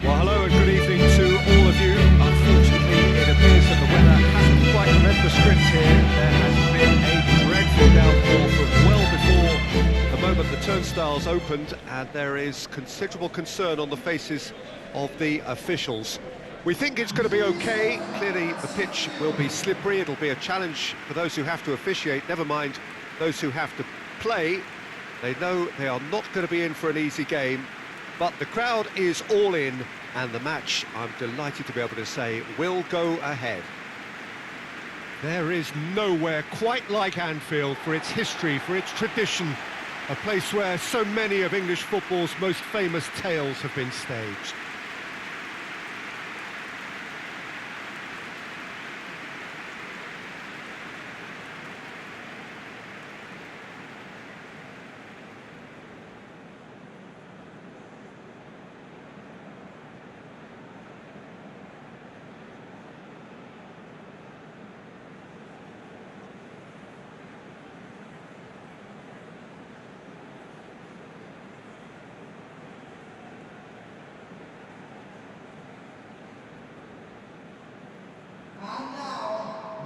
Well, hello and good evening to all of you. Unfortunately, it appears that the weather hasn't quite read the script here. There has been a dreadful downpour from well before the moment the turnstiles opened, and there is considerable concern on the faces of the officials. We think it's going to be okay. Clearly, the pitch will be slippery. It'll be a challenge for those who have to officiate, never mind those who have to play. They know they are not going to be in for an easy game, but the crowd is all in, and the match, I'm delighted to be able to say, will go ahead. There is nowhere quite like Anfield for its history, for its tradition, a place where so many of English football's most famous tales have been staged.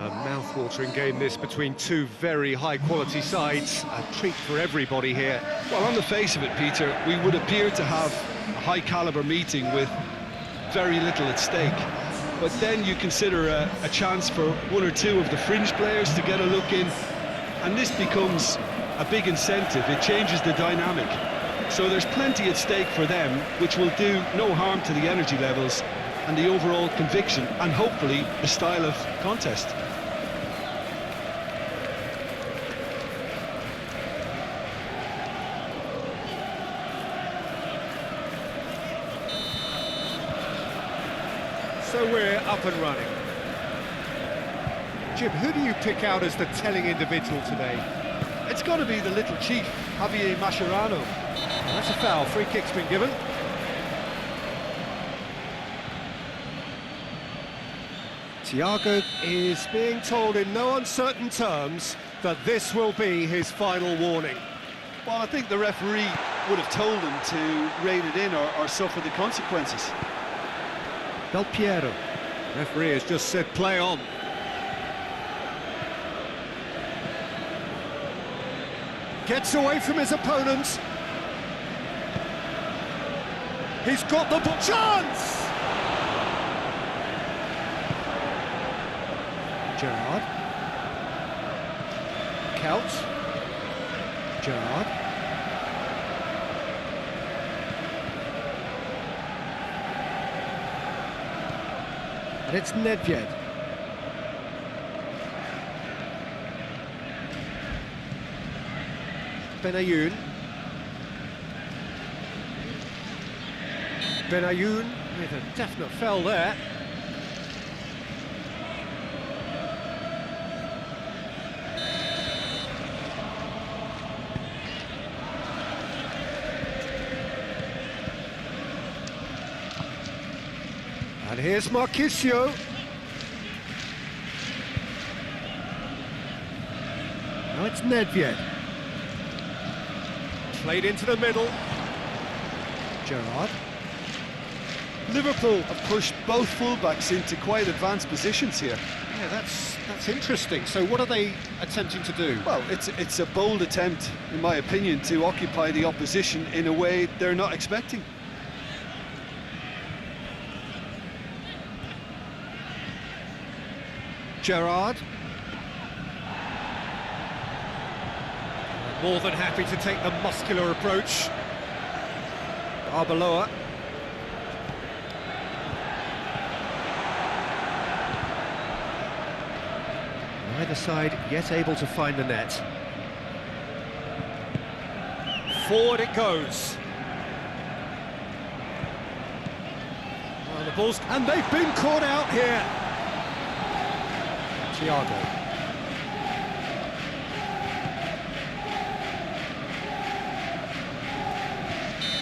A mouth-watering game this between two very high-quality sides. A treat for everybody here. Well, on the face of it, Peter, we would appear to have a high-caliber meeting with very little at stake. But then you consider a chance for one or two of the fringe players to get a look in, and this becomes a big incentive. It changes the dynamic. So there's plenty at stake for them, which will do no harm to the energy levels and the overall conviction, and hopefully the style of contest. So we're up and running. Jim, who do you pick out as the telling individual today? It's got to be the little chief, Javier Mascherano. Well, that's a foul. Free kick's been given. Thiago is being told in no uncertain terms that this will be his final warning. Well, I think the referee would have told him to rein it in or suffer the consequences. Del Piero. Referee has just said play on. Gets away from his opponent. He's got the chance! Gerrard. Counts. Gerrard. And it's Nedved. Benayoun. Benayoun with a definite foul there. And here's Marquisio. Now it's Nedved. Played into the middle. Gerrard. Liverpool have pushed both fullbacks into quite advanced positions here. Yeah, that's interesting. So what are they attempting to do? Well, it's a bold attempt, in my opinion, to occupy the opposition in a way they're not expecting. Gerrard. More than happy to take the muscular approach. Arbeloa. Neither side yet able to find the net. Forward it goes. Well, the ball's... and they've been caught out here. Thiago.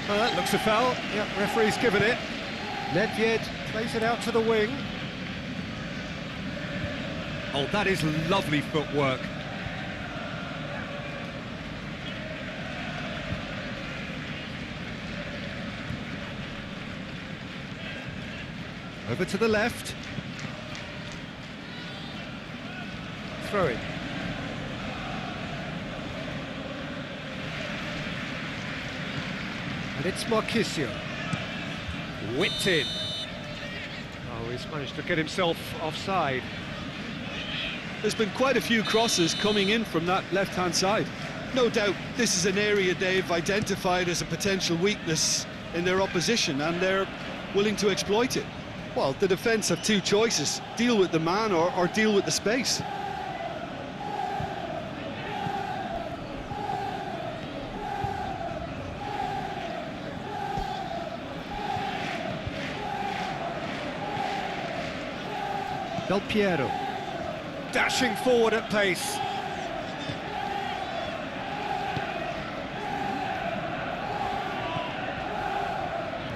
Well, that looks a foul. Yep, referee's given it. Nedved plays it out to the wing. Oh, that is lovely footwork. Over to the left. Throw it. And it's Marchisio. Whipped in. Oh, he's managed to get himself offside. There's been quite a few crosses coming in from that left-hand side. No doubt this is an area they've identified as a potential weakness in their opposition, and they're willing to exploit it. Well, the defence have two choices: deal with the man or deal with the space. Del Piero. Dashing forward at pace.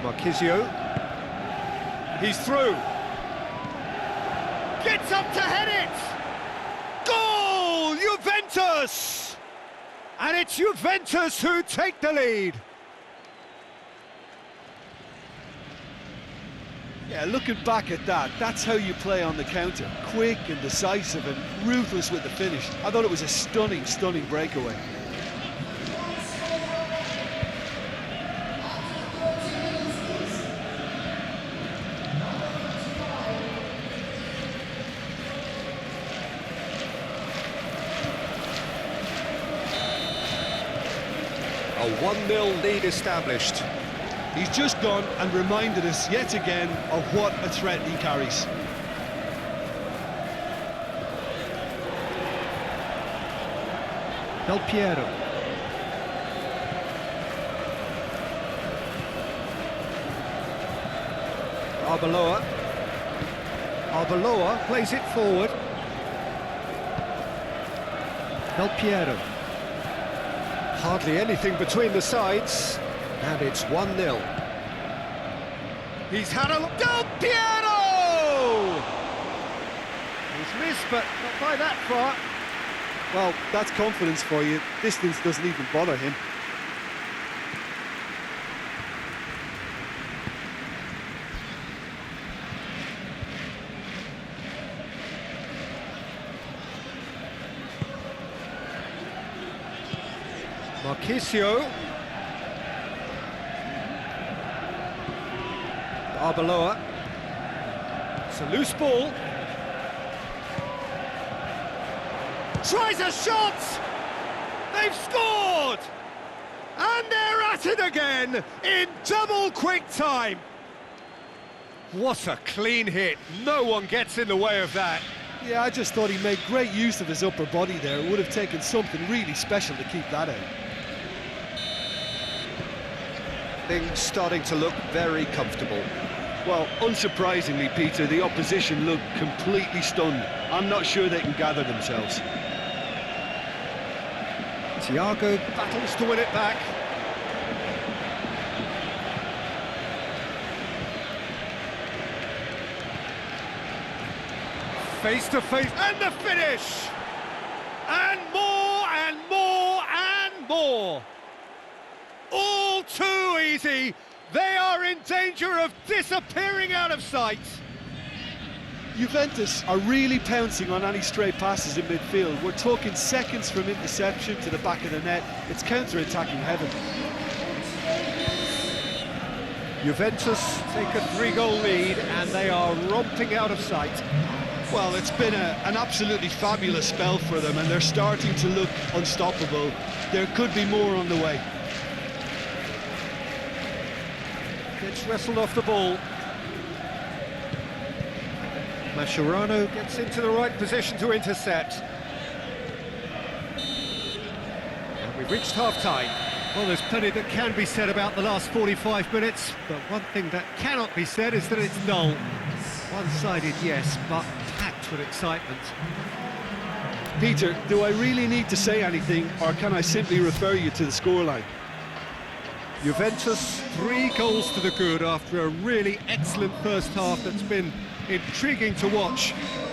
Marchisio. He's through. Gets up to head it! Goal! Juventus! And it's Juventus who take the lead. Yeah, looking back at that, that's how you play on the counter. Quick and decisive and ruthless with the finish. I thought it was a stunning, stunning breakaway. A 1-0 lead established. He's just gone and reminded us yet again of what a threat he carries. Del Piero. Arbeloa. Arbeloa plays it forward. Del Piero. Hardly anything between the sides. And it's 1-0. He's had a look. Del Piero! He's missed, but not by that far. Well, that's confidence for you. Distance doesn't even bother him. Marchisio. Arbeloa. It's a loose ball. Tries a shot! They've scored! And they're at it again in double quick time. What a clean hit. No one gets in the way of that. Yeah, I just thought he made great use of his upper body there. It would have taken something really special to keep that out. Things starting to look very comfortable. Well, unsurprisingly, Peter, the opposition look completely stunned. I'm not sure they can gather themselves. Thiago battles to win it back. Face to face, and the finish! And more, and more, and more! All too easy! They are in danger of disappearing out of sight! Juventus are really pouncing on any stray passes in midfield. We're talking seconds from interception to the back of the net. It's counter-attacking heaven. Juventus take a 3-goal lead and they are romping out of sight. Well, it's been an absolutely fabulous spell for them, and they're starting to look unstoppable. There could be more on the way. Gets wrestled off the ball. Mascherano gets into the right position to intercept. And we've reached half-time. Well, there's plenty that can be said about the last 45 minutes, but one thing that cannot be said is that it's dull. One-sided, yes, but packed with excitement. Peter, do I really need to say anything, or can I simply refer you to the scoreline? Juventus, 3 goals to the good after a really excellent first half that's been intriguing to watch.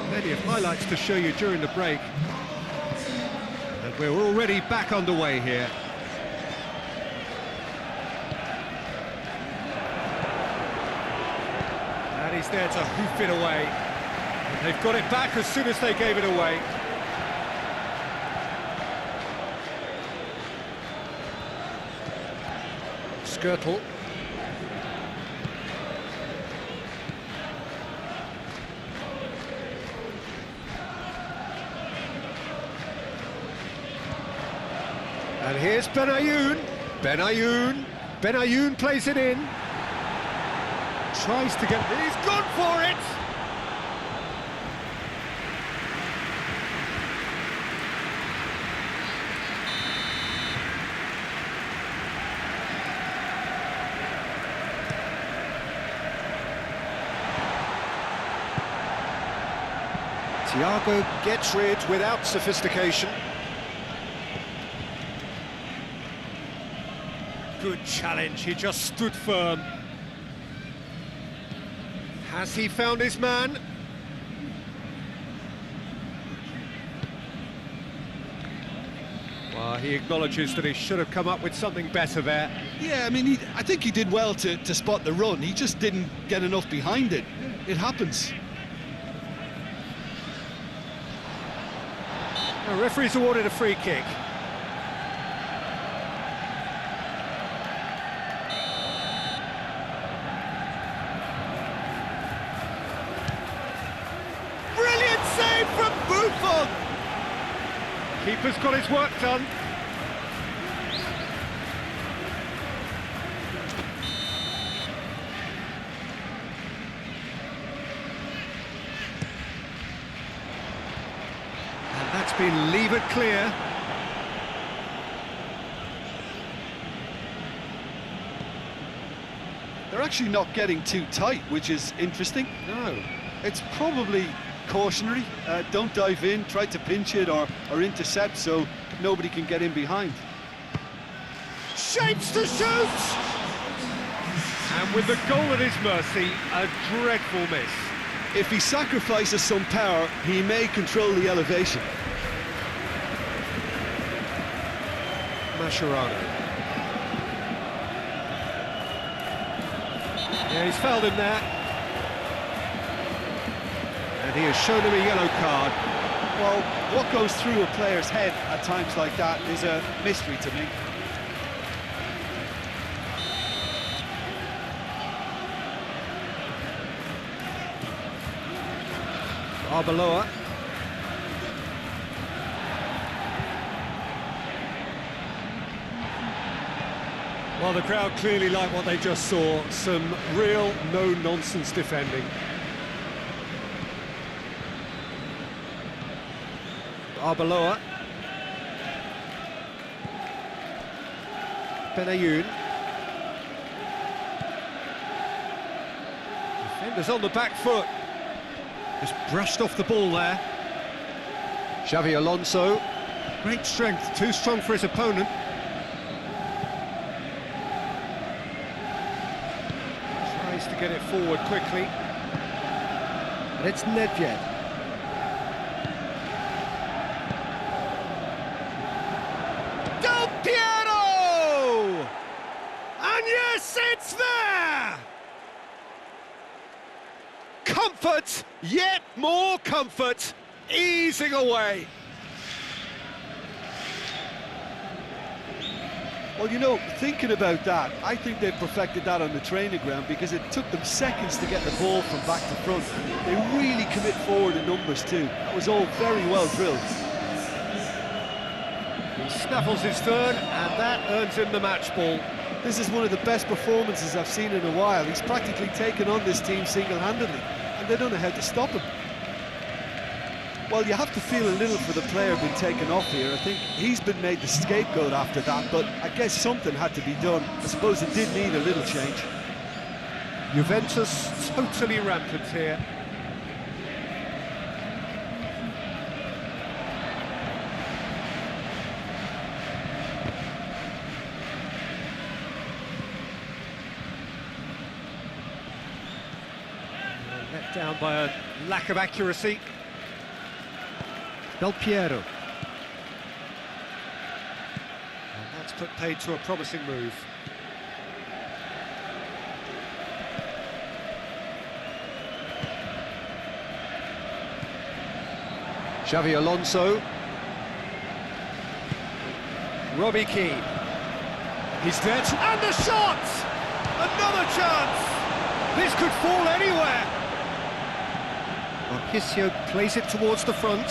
Plenty of highlights to show you during the break. And we're already back underway here. That He's there to hoof it away. And they've got it back as soon as they gave it away. Skirtle. And here's Benayoun. Benayoun plays it in. Tries to get... He's gone for it! Thiago gets rid without sophistication. Good challenge, he just stood firm. Has he found his man? Well, he acknowledges that he should have come up with something better there. Yeah, I mean, I think he did well to spot the run. He just didn't get enough behind it. It happens. The referee's awarded a free kick. Brilliant save from Buffon! Keeper's got his work done. That's been levered clear. They're actually not getting too tight, which is interesting. No. It's probably cautionary. Don't dive in, try to pinch it or intercept so nobody can get in behind. Shapes to shoot! And with the goal at his mercy, a dreadful miss. If he sacrifices some power, he may control the elevation. Mascherano. Yeah, he's fouled him there. And he has shown him a yellow card. Well, what goes through a player's head at times like that is a mystery to me. Arbeloa. Well, the crowd clearly like what they just saw. Some real no-nonsense defending. Arbeloa. Benayoun. Defenders on the back foot. Just brushed off the ball there. Xavi Alonso. Great strength, too strong for his opponent. Tries to get it forward quickly. And it's Nedved. Del Piero! And yes, it's there! Comfort, yet more comfort, easing away. Well, you know, thinking about that, I think they perfected that on the training ground because it took them seconds to get the ball from back to front. They really commit forward in numbers too. That was all very well drilled. He snaffles his third, and that earns him the match ball. This is one of the best performances I've seen in a while. He's practically taken on this team single-handedly, and they don't know how to stop him. Well, you have to feel a little for the player being taken off here. I think he's been made the scapegoat after that, but I guess something had to be done. I suppose it did need a little change. Juventus totally rampant here. Let down by a lack of accuracy. Del Piero. And that's put paid to a promising move. Xavi Alonso. Robbie Keane. He's dead. And the shot! Another chance! This could fall anywhere. Marquisio plays it towards the front.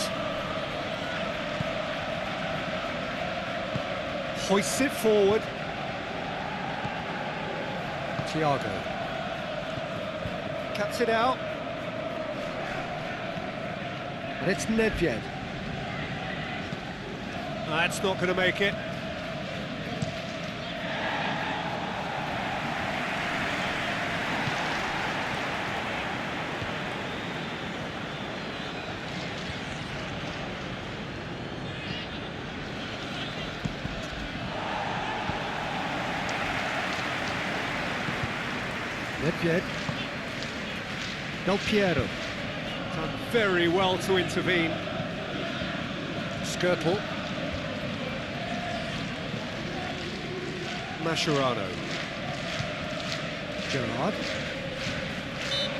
Hoists it forward. Thiago. Cuts it out. And it's Nedved. That's not going to make it. Nedved. Del Piero. Done very well to intervene. Skirtle. Mascherano. Gerrard.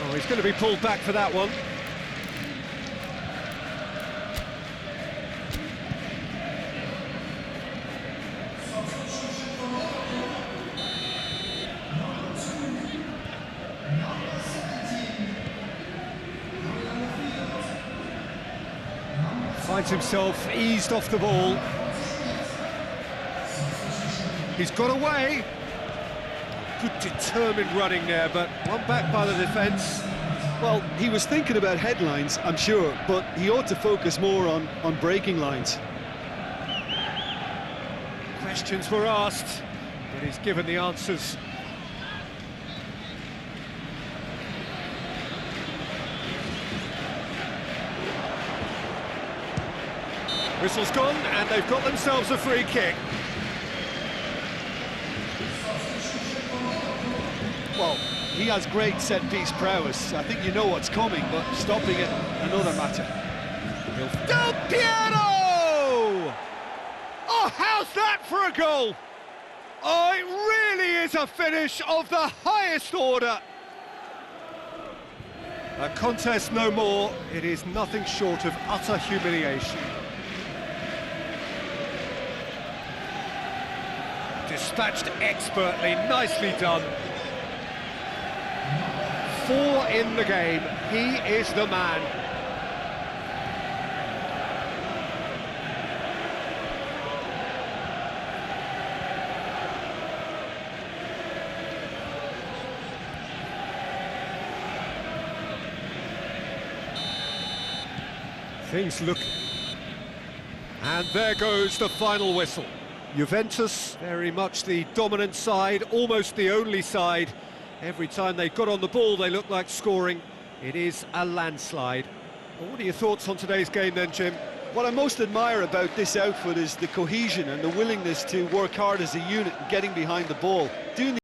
Oh, he's going to be pulled back for that one. Finds himself eased off the ball. He's got away. Good determined running there, but one back by the defence. Well, he was thinking about headlines, I'm sure, but he ought to focus more on breaking lines. Questions were asked, but he's given the answers. Whistle's gone, and they've got themselves a free kick. Well, he has great set-piece prowess. I think you know what's coming, but stopping it, another matter. Del Piero! Oh, how's that for a goal? Oh, it really is a finish of the highest order. A contest no more. It is nothing short of utter humiliation. Dispatched expertly, nicely done. 4 in the game, he is the man. Things look... And there goes the final whistle. Juventus, very much the dominant side, almost the only side. Every time they got on the ball, they looked like scoring. It is a landslide. Well, what are your thoughts on today's game then, Jim? What I most admire about this outfit is the cohesion and the willingness to work hard as a unit and getting behind the ball. Doing